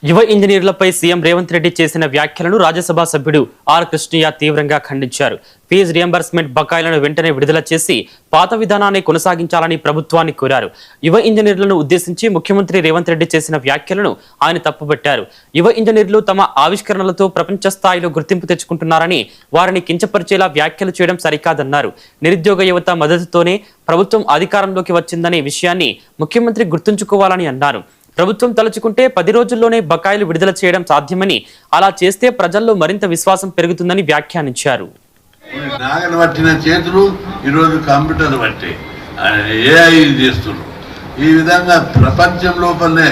యువ ఇంజనీర్లపై సీఎం రేవంత్ రెడ్డి చేసిన వ్యాఖ్యలను రాజ్యసభ సభ్యుడు ఆర్ కృష్ణయ్య తీవ్రంగా ఖండించారు. ఫీజు రియంబర్స్మెంట్ బకాయిలను వెంటనే విడుదల చేసి పాత విధానాన్ని కొనసాగించాలని ప్రభుత్వాన్ని కోరారు. యువ ఇంజనీర్లను ఉద్దేశించి ముఖ్యమంత్రి రేవంత్ రెడ్డి చేసిన వ్యాఖ్యలను ఆయన తప్పుబట్టారు. యువ ఇంజనీర్లు తమ ఆవిష్కరణలతో ప్రపంచ స్థాయిలో గుర్తింపు తెచ్చుకుంటున్నారని, వారిని కించపరిచేలా వ్యాఖ్యలు చేయడం సరికాదన్నారు. నిరుద్యోగ యువత మద్దతుతోనే ప్రభుత్వం అధికారంలోకి వచ్చిందనే విషయాన్ని ముఖ్యమంత్రి గుర్తుంచుకోవాలని అన్నారు. ప్రభుత్వం తలుచుకుంటే 10 రోజుల్లోనే బకాయిలు విడుదల చేయడం సాధ్యమని, అలా చేస్తే ప్రజల్లో మరింత విశ్వాసం పెరుగుతుందని వ్యాఖ్యానించారు. నాగలు పట్టిన చేతులు ఈరోజు కంప్యూటర్లు పట్టే ఏఐ చేస్తున్నారు. ఈ విధంగా ప్రపంచం లోపలనే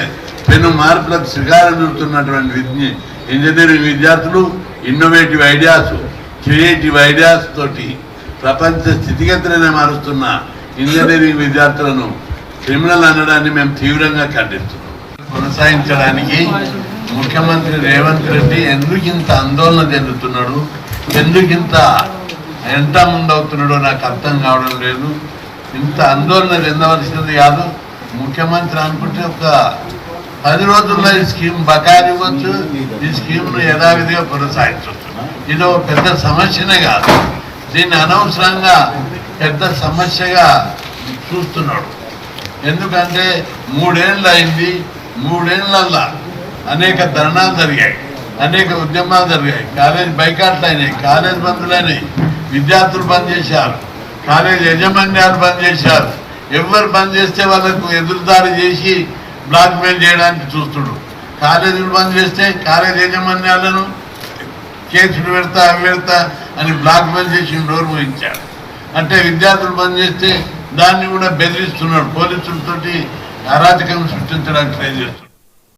పెను మార్పులకు శ్రీకారం చుడుతున్నటువంటి ఇంజనీరింగ్ విద్యార్థులు ఇన్నోవేటివ్ ఐడియాస్, క్రియేటివ్ ఐడియాస్ తోటి ప్రపంచ స్థితిగతులనే మారుస్తున్న ఇంజనీరింగ్ విద్యార్థులను క్రిమినల్ అనడాన్ని మేము తీవ్రంగా ఖండిస్తున్నాం. కొనసాగించడానికి ముఖ్యమంత్రి రేవంత్ రెడ్డి ఎందుకు ఇంత ఆందోళన చెందుతున్నాడు, ఎందుకు ఇంత ఎంత ముందవుతున్నాడో నాకు అర్థం కావడం లేదు. ఇంత ఆందోళన చెందవలసినది కాదు. ముఖ్యమంత్రి అనుకుంటే ఒక 10 రోజుల్లో ఈ స్కీమ్ బకాయిలు ఇవ్వచ్చు, ఈ స్కీమ్ను యథావిధిగా కొనసాగించవచ్చు. ఇది ఒక పెద్ద సమస్యనే కాదు. దీన్ని అనవసరంగా పెద్ద సమస్యగా చూస్తున్నాడు. ఎందుకంటే 3 ఏళ్ళు అయింది. 3 ఏళ్ళల్లో అనేక ధర్నాలు జరిగాయి, అనేక ఉద్యమాలు జరిగాయి, కాలేజ్ బైకాట్లు అయినాయి, కాలేజ్ బంధులైనాయి, విద్యార్థులు బంద్ చేశారు, కాలేజ్ యాజమాన్యాలు బంద్ చేశారు. ఎవరు బంద్ చేస్తే వాళ్ళకు ఎదురుదారి చేసి బ్లాక్మెయిల్ చేయడానికి చూస్తుడు. కాలేజీలు బంద్ చేస్తే కాలేజ్ యాజమాన్యాలను కేసులు పెడతా అవి పెడతా అని బ్లాక్మెయిల్ చేసి డోర్ మోయించారు. అంటే విద్యార్థులు బంద్ చేస్తే దాన్ని కూడా బెదిరిస్తున్నాడు. పోలీసులతోటి అరాచకం సృష్టించడానికి ట్రై చేస్తున్నాడు.